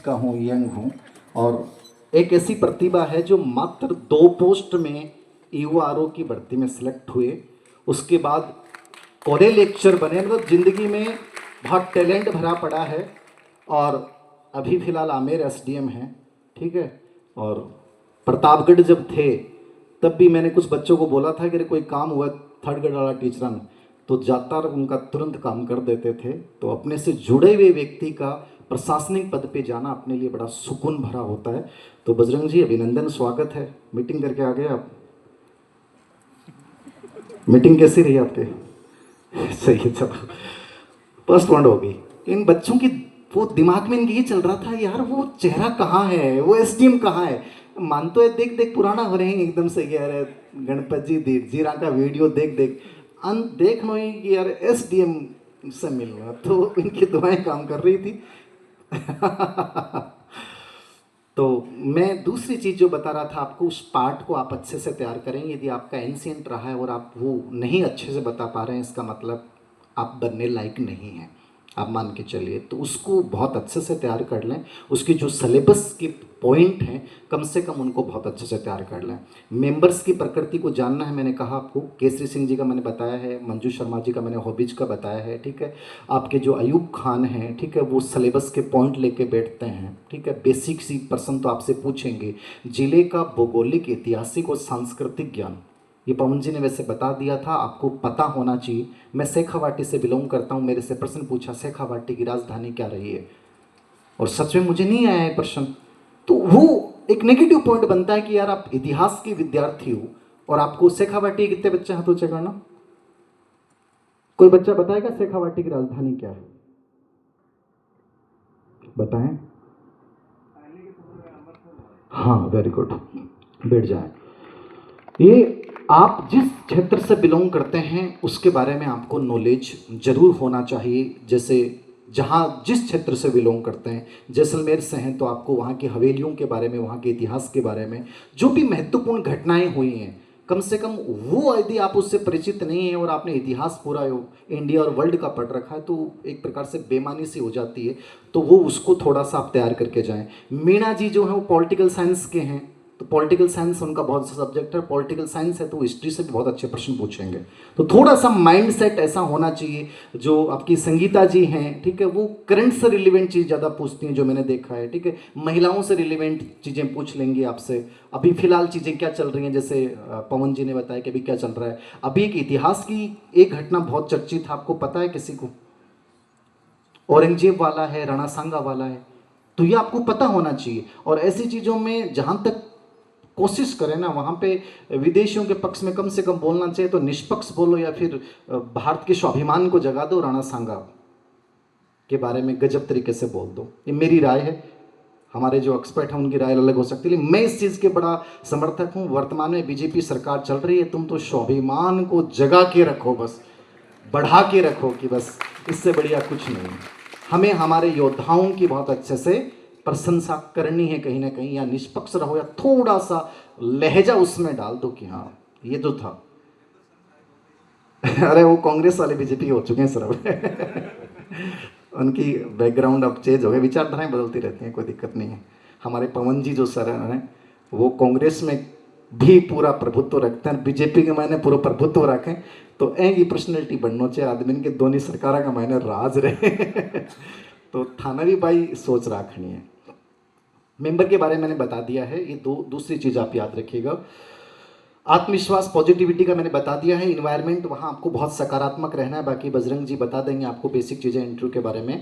का हूँ, यंग हूँ, और एक ऐसी प्रतिभा है जो मात्र 2 पोस्ट में यूआरओ की भर्ती में सिलेक्ट हुए, उसके बाद कोरे लेक्चर बने। मतलब ज़िंदगी में बहुत टैलेंट भरा पड़ा है, और अभी फ़िलहाल आमेर एसडीएम हैं, ठीक है। और प्रतापगढ़ जब थे तब भी मैंने कुछ बच्चों को बोला था कि अरे कोई काम हुआ 3rd ग्रेड वाला टीचरन, तो जाता उनका तुरंत काम कर देते थे। तो अपने से जुड़े हुए व्यक्ति का प्रशासनिक पद पे जाना अपने लिए बड़ा सुकून भरा होता है। तो बजरंग जी अभिनंदन, स्वागत है। मीटिंग करके आ गए आप, मीटिंग कैसी रही आपके? सही है, चलो फर्स्ट पॉइंट हो गई। इन बच्चों की वो दिमाग में इनके ये चल रहा था यार वो चेहरा कहाँ है, वो एसडीएम कहाँ है। मान तो है, देख देख पुराना हो रहे हैं एकदम से यार, गणपत जी जीरा का वीडियो देख देख देख नो कि यार एसडीएम से मिलना, तो इनकी दुआएं काम कर रही थी। तो मैं दूसरी चीज़ जो बता रहा था आपको, उस पार्ट को आप अच्छे से तैयार करें। यदि आपका एंशिएंट रहा है और आप वो नहीं अच्छे से बता पा रहे हैं, इसका मतलब आप बनने लायक नहीं हैं, आप मान के चलिए। तो उसको बहुत अच्छे से तैयार कर लें। उसकी जो सिलेबस के पॉइंट हैं, कम से कम उनको बहुत अच्छे से तैयार कर लें। मेंबर्स की प्रकृति को जानना है, मैंने कहा आपको केसरी सिंह जी का मैंने बताया है, मंजू शर्मा जी का मैंने हॉबीज का बताया है, ठीक है। आपके जो अयूब खान हैं, ठीक है, वो सिलेबस के पॉइंट लेके बैठते हैं, ठीक है। बेसिक सी पर्सन तो आपसे पूछेंगे। जिले का भौगोलिक, ऐतिहासिक और सांस्कृतिक ज्ञान, ये पवन जी ने वैसे बता दिया था, आपको पता होना चाहिए। मैं शेखावाटी से बिलोंग करता हूँ, मेरे से प्रश्न पूछा शेखावाटी की राजधानी क्या रही है, और सच में मुझे नहीं आया है प्रश्न। तो वो एक नेगेटिव पॉइंट बनता है कि यार आप इतिहास के विद्यार्थी हो और आपको शेखावाटी, कितने बच्चे हाथ ऊंचे करना, कोई बच्चा बताएगा शेखावाटी की राजधानी क्या है, बताएं। हाँ, वेरी गुड, बैठ जाए। ये आप जिस क्षेत्र से बिलोंग करते हैं उसके बारे में आपको नॉलेज जरूर होना चाहिए। जैसे जहाँ जिस क्षेत्र से बिलोंग करते हैं, जैसलमेर से हैं तो आपको वहाँ की हवेलियों के बारे में, वहाँ के इतिहास के बारे में, जो भी महत्वपूर्ण घटनाएं हुई हैं, कम से कम वो यदि आप उससे परिचित नहीं हैं और आपने इतिहास पूरा इंडिया और वर्ल्ड का पढ़ रखा है, तो एक प्रकार से बेमानी सी हो जाती है। तो वो उसको थोड़ा सा आप तैयार करके जाएं। मीणा जी जो हैं वो पॉलिटिकल साइंस के हैं, तो पॉलिटिकल साइंस उनका बहुत अच्छा सब्जेक्ट है। पॉलिटिकल साइंस है तो हिस्ट्री से भी बहुत अच्छे प्रश्न पूछेंगे। तो थोड़ा सा माइंड सेट ऐसा होना चाहिए। जो आपकी संगीता जी हैं, ठीक है, वो करंट से रिलेवेंट चीज़ ज़्यादा पूछती हैं, जो मैंने देखा है, ठीक है। महिलाओं से रिलेवेंट चीज़ें पूछ लेंगी आपसे। अभी फिलहाल चीज़ें क्या चल रही हैं, जैसे पवन जी ने बताया कि अभी क्या चल रहा है। अभी एक इतिहास की एक घटना बहुत चर्चित है, आपको पता है किसी को? औरंगजेब वाला है, राणा सांगा वाला है। तो ये आपको पता होना चाहिए। और ऐसी चीज़ों में जहाँ तक कोशिश करें ना, वहाँ पे विदेशियों के पक्ष में कम से कम बोलना चाहिए तो निष्पक्ष बोलो, या फिर भारत के स्वाभिमान को जगा दो, राणा सांगा के बारे में गजब तरीके से बोल दो। ये मेरी राय है, हमारे जो एक्सपर्ट हैं उनकी राय अलग हो सकती है, लेकिन मैं इस चीज़ के बड़ा समर्थक हूँ। वर्तमान में बीजेपी सरकार चल रही है, तुम तो स्वाभिमान को जगा के रखो, बस बढ़ा के रखो, कि बस इससे बढ़िया कुछ नहीं। हमें हमारे योद्धाओं की बहुत अच्छे से प्रशंसा करनी है कहीं ना कहीं, या निष्पक्ष रहो, या थोड़ा सा लहजा उसमें डाल दो कि हाँ ये तो था। अरे वो कांग्रेस वाले बीजेपी हो चुके हैं सर अब। उनकी बैकग्राउंड अब चेंज हो गए, विचारधाराएं बदलती रहती हैं, कोई दिक्कत नहीं है। हमारे पवन जी जो सर हैं वो कांग्रेस में भी पूरा प्रभुत्व रखते हैं, बीजेपी के मायने पूरा प्रभुत्व रखें, तो ऐसी पर्सनैलिटी बनना चाहिए आदमी के दोनों सरकारा का मायने राज रहे। तो थाना भी भाई सोच रखनी है। मेंबर के बारे में मैंने बता दिया है। ये दूसरी चीज़ आप याद रखिएगा, आत्मविश्वास पॉजिटिविटी का मैंने बता दिया है। इन्वायरमेंट वहाँ आपको बहुत सकारात्मक रहना है, बाकी बजरंग जी बता देंगे आपको बेसिक चीज़ें इंटरव्यू के बारे में।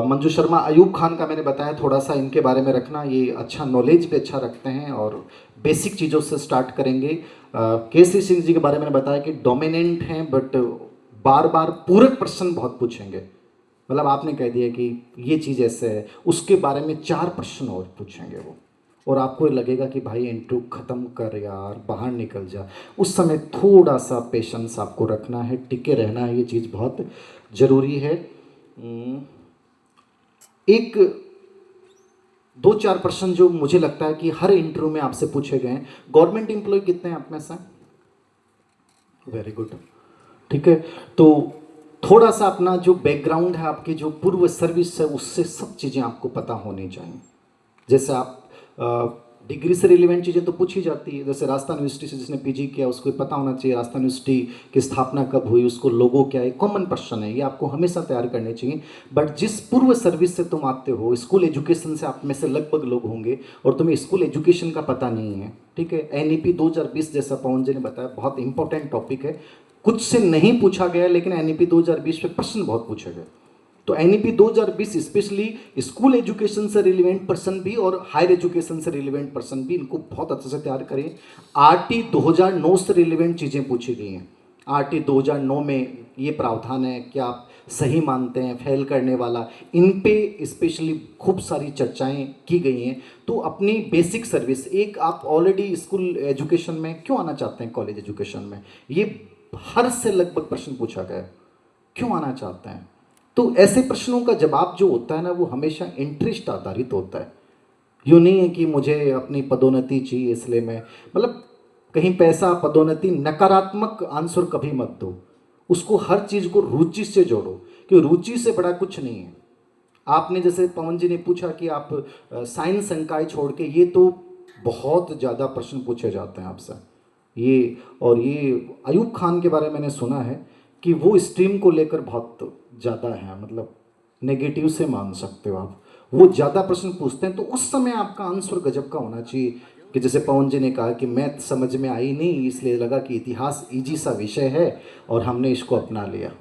मंजू शर्मा, अयूब खान का मैंने बताया, थोड़ा सा इनके बारे में रखना, ये अच्छा नॉलेज भी अच्छा रखते हैं और बेसिक चीज़ों से स्टार्ट करेंगे। केसरी सिंह जी के बारे में मैंने बताया कि डोमिनेंट हैं, बट बार बार पूरक प्रश्न बहुत पूछेंगे। मतलब आपने कह दिया कि ये चीज़ ऐसे है, उसके बारे में 4 प्रश्न और पूछेंगे वो, और आपको लगेगा कि भाई इंटरव्यू ख़त्म कर यार, बाहर निकल जा। उस समय थोड़ा सा पेशेंस आपको रखना है, टिके रहना है, ये चीज़ बहुत ज़रूरी है। एक 2-4 प्रश्न जो मुझे लगता है कि हर इंटरव्यू में आपसे पूछे गए हैं। गवर्नमेंट एम्प्लॉय कितने हैं आप में से? वेरी गुड, ठीक है। तो थोड़ा सा अपना जो बैकग्राउंड है, आपकी जो पूर्व सर्विस है, उससे सब चीज़ें आपको पता होनी चाहिए। जैसे आप डिग्री से रिलेवेंट चीज़ें तो पूछी जाती है, जैसे राजस्थान यूनिवर्सिटी से जिसने पीजी किया उसको पता होना चाहिए राजस्थान यूनिवर्सिटी की स्थापना कब हुई, उसको लोगो क्या है, कॉमन प्रश्न है, ये आपको हमेशा तैयार करने चाहिए। बट जिस पूर्व सर्विस से तुम आते हो, स्कूल एजुकेशन से आप में से लगभग लोग होंगे और तुम्हें स्कूल एजुकेशन का पता नहीं है, ठीक है। NEP 2020 जैसा पवन जी ने बताया, बहुत इंपॉर्टेंट टॉपिक है, कुछ से नहीं पूछा गया, लेकिन NEP 2020 पे प्रश्न बहुत पूछे गए। तो NEP 2020 स्पेशली स्कूल एजुकेशन से रिलेवेंट पर्सन भी और हायर एजुकेशन से रिलेवेंट पर्सन भी, इनको बहुत अच्छे से तैयार करें। RT 2009 से रिलेवेंट चीज़ें पूछी गई हैं। RT 2009 में ये प्रावधान है, क्या आप सही मानते हैं, फेल करने वाला, इन पे स्पेशली खूब सारी चर्चाएं की गई हैं। तो अपनी बेसिक सर्विस, एक आप ऑलरेडी स्कूल एजुकेशन में क्यों आना चाहते हैं, कॉलेज एजुकेशन में, ये हर से लगभग प्रश्न पूछा गया, क्यों आना चाहते हैं। तो ऐसे प्रश्नों का जवाब जो होता है ना, वो हमेशा इंटरेस्ट आधारित होता है। यूँ नहीं है कि मुझे अपनी पदोन्नति चाहिए इसलिए मैं, मतलब कहीं पैसा पदोन्नति नकारात्मक आंसर कभी मत दो, उसको हर चीज़ को रुचि से जोड़ो, कि रुचि से बड़ा कुछ नहीं है। आपने जैसे पवन जी ने पूछा कि आप साइंस संकाय छोड़ के, ये तो बहुत ज़्यादा प्रश्न पूछे जाते हैं आपसे ये, और ये अयूब खान के बारे में मैंने सुना है कि वो स्ट्रीम को लेकर बहुत ज़्यादा है, मतलब नेगेटिव से मान सकते हो आप, वो ज़्यादा प्रश्न पूछते हैं। तो उस समय आपका आंसर गजब का होना चाहिए, कि जैसे पवन जी ने कहा कि मैथ समझ में आई नहीं, इसलिए लगा कि इतिहास इजी सा विषय है और हमने इसको अपना लिया।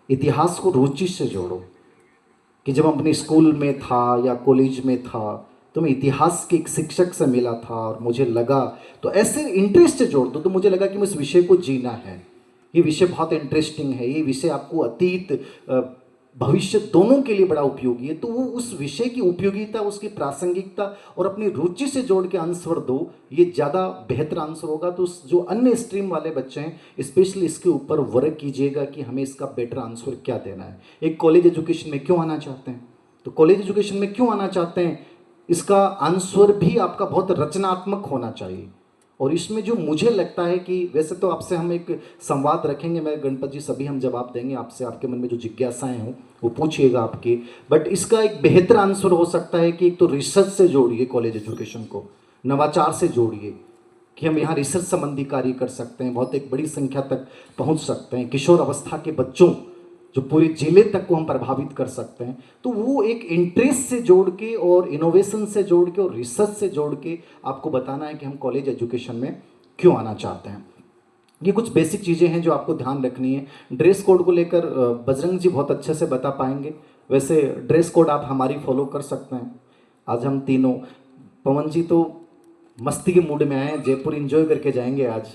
इतिहास को रुचि से जोड़ो, कि जब हम अपने स्कूल में था या कॉलेज में था तो मैं इतिहास के एक शिक्षक से मिला था और मुझे लगा, तो ऐसे इंटरेस्ट से जोड़ दो, तो मुझे लगा कि मुझे इस विषय को जीना है, ये विषय बहुत इंटरेस्टिंग है, ये विषय आपको अतीत भविष्य दोनों के लिए बड़ा उपयोगी है। तो वो उस विषय की उपयोगिता, उसकी प्रासंगिकता और अपनी रुचि से जोड़ के आंसर दो, ये ज़्यादा बेहतर आंसर होगा। तो जो अन्य स्ट्रीम वाले बच्चे हैं स्पेशली इसके ऊपर वर्क कीजिएगा कि हमें इसका बेटर आंसर क्या देना है। एक कॉलेज एजुकेशन में क्यों आना चाहते हैं, तो कॉलेज एजुकेशन में क्यों आना चाहते हैं, इसका आंसर भी आपका बहुत रचनात्मक होना चाहिए। और इसमें जो मुझे लगता है कि वैसे तो आपसे हम एक संवाद रखेंगे, मैं गणपत जी सभी हम जवाब देंगे आपसे, आपके मन में जो जिज्ञासाएं हों वो पूछिएगा आपकी, बट इसका एक बेहतर आंसर हो सकता है कि एक तो रिसर्च से जोड़िए कॉलेज एजुकेशन को, नवाचार से जोड़िए कि हम यहाँ रिसर्च संबंधी कार्य कर सकते हैं, बहुत एक बड़ी संख्या तक पहुँच सकते हैं, किशोर अवस्था के बच्चों जो पूरे जिले तक को हम प्रभावित कर सकते हैं। तो वो एक इंटरेस्ट से जोड़ के और इनोवेशन से जोड़ के और रिसर्च से जोड़ के आपको बताना है कि हम कॉलेज एजुकेशन में क्यों आना चाहते हैं। ये कुछ बेसिक चीज़ें हैं जो आपको ध्यान रखनी है। ड्रेस कोड को लेकर बजरंग जी बहुत अच्छे से बता पाएंगे। वैसे ड्रेस कोड आप हमारी फॉलो कर सकते हैं। आज हम तीनों, पवन जी तो मस्ती के मूड में आए हैं, जयपुर एंजॉय करके जाएंगे, आज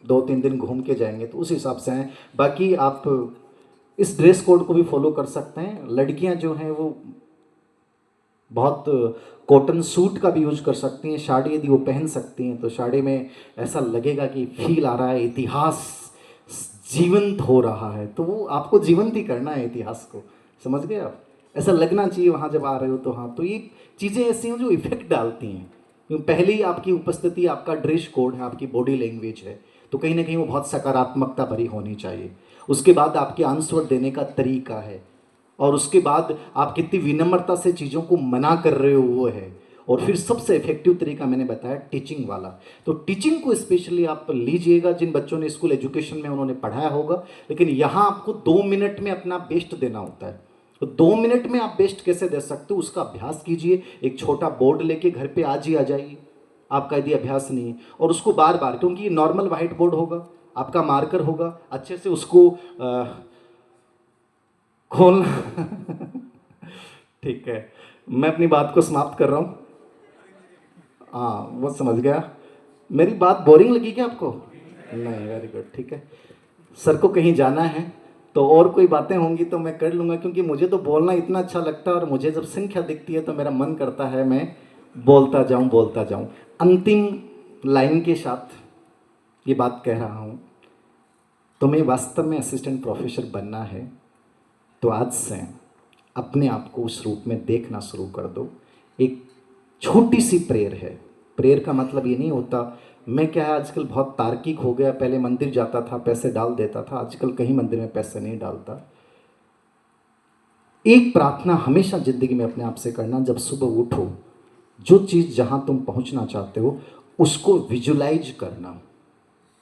2-3 दिन घूम के जाएंगे, तो उस हिसाब से हैं। बाकी आप इस ड्रेस कोड को भी फॉलो कर सकते हैं। लड़कियां जो हैं वो बहुत कॉटन सूट का भी यूज कर सकती हैं, साड़ी यदि वो पहन सकती हैं तो साड़ी में ऐसा लगेगा कि फील आ रहा है, इतिहास जीवंत हो रहा है, तो वो आपको जीवंत ही करना है इतिहास को, समझ गए आप, ऐसा लगना चाहिए वहाँ जब आ रहे हो तो। हाँ, तो ये चीज़ें ऐसी हैं जो इफेक्ट डालती हैं, क्योंकि पहले ही आपकी उपस्थिति, आपका ड्रेस कोड है, आपकी बॉडी लैंग्वेज है, तो कहीं ना कहीं वो बहुत सकारात्मकता भरी होनी चाहिए। उसके बाद आपके आंसर देने का तरीका है, और उसके बाद आप कितनी विनम्रता से चीज़ों को मना कर रहे हो वो है, और फिर सबसे इफेक्टिव तरीका मैंने बताया टीचिंग वाला। तो टीचिंग को स्पेशली आप लीजिएगा, जिन बच्चों ने स्कूल एजुकेशन में उन्होंने पढ़ाया होगा, लेकिन यहाँ आपको 2 मिनट में अपना बेस्ट देना होता है। तो 2 मिनट में आप बेस्ट कैसे दे सकते हो उसका अभ्यास कीजिए। एक छोटा बोर्ड लेके घर पे आज ही आ जाइए, आपका यदि अभ्यास नहीं है, और उसको बार बार, क्योंकि ये नॉर्मल व्हाइट बोर्ड होगा, आपका मार्कर होगा, अच्छे से उसको खोलना ठीक है, मैं अपनी बात को समाप्त कर रहा हूँ। हाँ, वो समझ गया। मेरी बात बोरिंग लगी क्या आपको? नहीं, वेरी गुड, ठीक है। सर को कहीं जाना है तो और कोई बातें होंगी तो मैं कर लूँगा, क्योंकि मुझे तो बोलना इतना अच्छा लगता है, और मुझे जब संख्या दिखती है तो मेरा मन करता है मैं बोलता जाऊँ। अंतिम लाइन के साथ ये बात कह रहा हूँ, तुम्हें वास्तव में असिस्टेंट प्रोफेसर बनना है तो आज से अपने आप को उस रूप में देखना शुरू कर दो। एक छोटी सी प्रेयर है। प्रेयर का मतलब ये नहीं होता, मैं क्या है आजकल बहुत तार्किक हो गया, पहले मंदिर जाता था पैसे डाल देता था, आजकल कहीं मंदिर में पैसे नहीं डालता। एक प्रार्थना हमेशा ज़िंदगी में अपने आप से करना, जब सुबह उठो, जो चीज़ जहाँ तुम पहुँचना चाहते हो उसको विजुलाइज करना,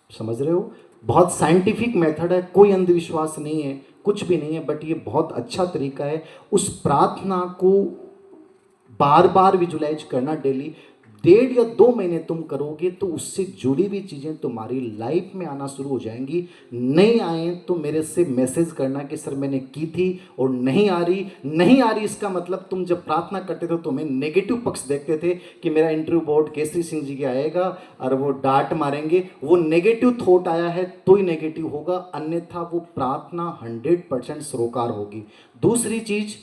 समझ रहे हो? बहुत साइंटिफिक मेथड है, कोई अंधविश्वास नहीं है, कुछ भी नहीं है, बट ये बहुत अच्छा तरीका है। उस प्रार्थना को बार बार विजुलाइज करना डेली, 1.5 या 2 महीने तुम करोगे तो उससे जुड़ी हुई चीज़ें तुम्हारी लाइफ में आना शुरू हो जाएंगी। नहीं आए तो मेरे से मैसेज करना कि सर मैंने की थी और नहीं आ रही। इसका मतलब तुम जब प्रार्थना करते थे तो मैं नेगेटिव पक्ष देखते थे कि मेरा इंटरव्यू बोर्ड केसरी सिंह जी का आएगा और वो डांट मारेंगे। वो नेगेटिव थॉट आया है तो ही नेगेटिव होगा, अन्यथा वो प्रार्थना 100% सरोकार होगी। दूसरी चीज़,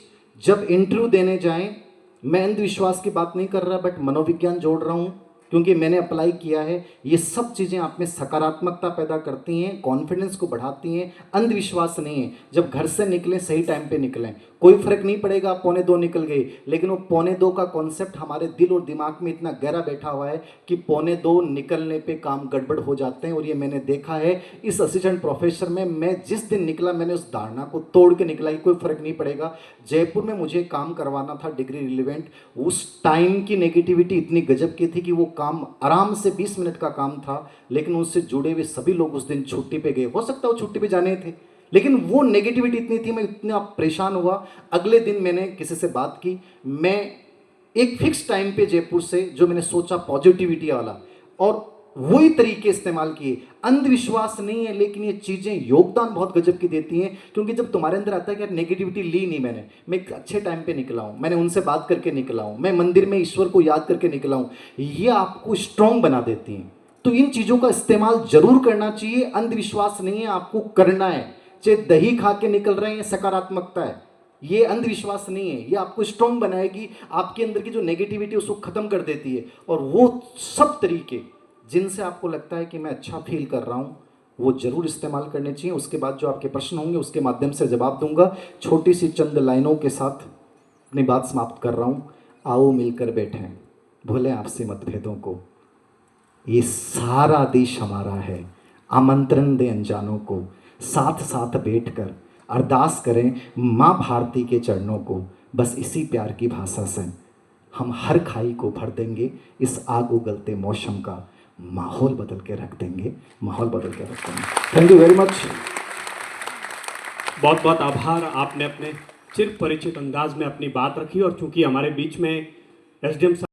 जब इंटरव्यू देने जाएं, मैं अंधविश्वास की बात नहीं कर रहा, बट मनोविज्ञान जोड़ रहा हूँ, क्योंकि मैंने अप्लाई किया है। ये सब चीज़ें आप में सकारात्मकता पैदा करती हैं, कॉन्फिडेंस को बढ़ाती हैं, अंधविश्वास नहीं है। जब घर से निकलें सही टाइम पे निकलें, कोई फर्क नहीं पड़ेगा, 1:45 निकल गए, लेकिन वो 1:45 का कॉन्सेप्ट हमारे दिल और दिमाग में इतना गहरा बैठा हुआ है कि 1:45 निकलने पे काम गड़बड़ हो जाते हैं। और ये मैंने देखा है इस असिस्टेंट प्रोफेसर में। मैं जिस दिन निकला मैंने उस धारणा को तोड़ के निकला कि कोई फर्क नहीं पड़ेगा। जयपुर में मुझे काम करवाना था डिग्री रिलेवेंट, उस टाइम की नेगेटिविटी इतनी गजब की थी कि वो काम आराम से 20 मिनट का काम था, लेकिन उससे जुड़े हुए सभी लोग उस दिन छुट्टी पे गए। हो सकता है वो छुट्टी पे जाने थे, लेकिन वो नेगेटिविटी इतनी थी, मैं इतना परेशान हुआ। अगले दिन मैंने किसी से बात की, मैं एक फिक्स टाइम पे जयपुर से जो मैंने सोचा पॉजिटिविटी वाला, और वही तरीके इस्तेमाल किए। अंधविश्वास नहीं है, लेकिन ये चीज़ें योगदान बहुत गजब की देती हैं। क्योंकि जब तुम्हारे अंदर आता है कि यार नेगेटिविटी ली नहीं मैंने, मैं एक अच्छे टाइम पे निकला हूँ, मैंने उनसे बात करके निकला हूँ, मैं मंदिर में ईश्वर को याद करके निकला हूँ, ये आपको स्ट्रांग बना देती हैं। तो इन चीज़ों का इस्तेमाल जरूर करना चाहिए। अंधविश्वास नहीं है, आपको करना है। चाहे दही खा के निकल रहे हैं, सकारात्मकता है, ये अंधविश्वास नहीं है, ये आपको स्ट्रांग बनाएगी, आपके अंदर की जो नेगेटिविटी उसको खत्म कर देती है। और वो सब तरीके जिनसे आपको लगता है कि मैं अच्छा फील कर रहा हूँ, वो जरूर इस्तेमाल करने चाहिए। उसके बाद जो आपके प्रश्न होंगे उसके माध्यम से जवाब दूंगा। छोटी सी चंद लाइनों के साथ अपनी बात समाप्त कर रहा हूँ। आओ मिलकर बैठें, भूलें आपसी मतभेदों को, ये सारा देश हमारा है। आमंत्रण दें अनजानों को, साथ साथ बैठकर अरदास करें माँ भारती के चरणों को। बस इसी प्यार की भाषा से हम हर खाई को भर देंगे, इस आग उगलते मौसम का माहौल बदल के रख देंगे, माहौल बदल के रख देंगे। Thank you very much. बहुत बहुत आभार, आपने अपने चिर परिचित अंदाज में अपनी बात रखी। और चूंकि हमारे बीच में एसडीएम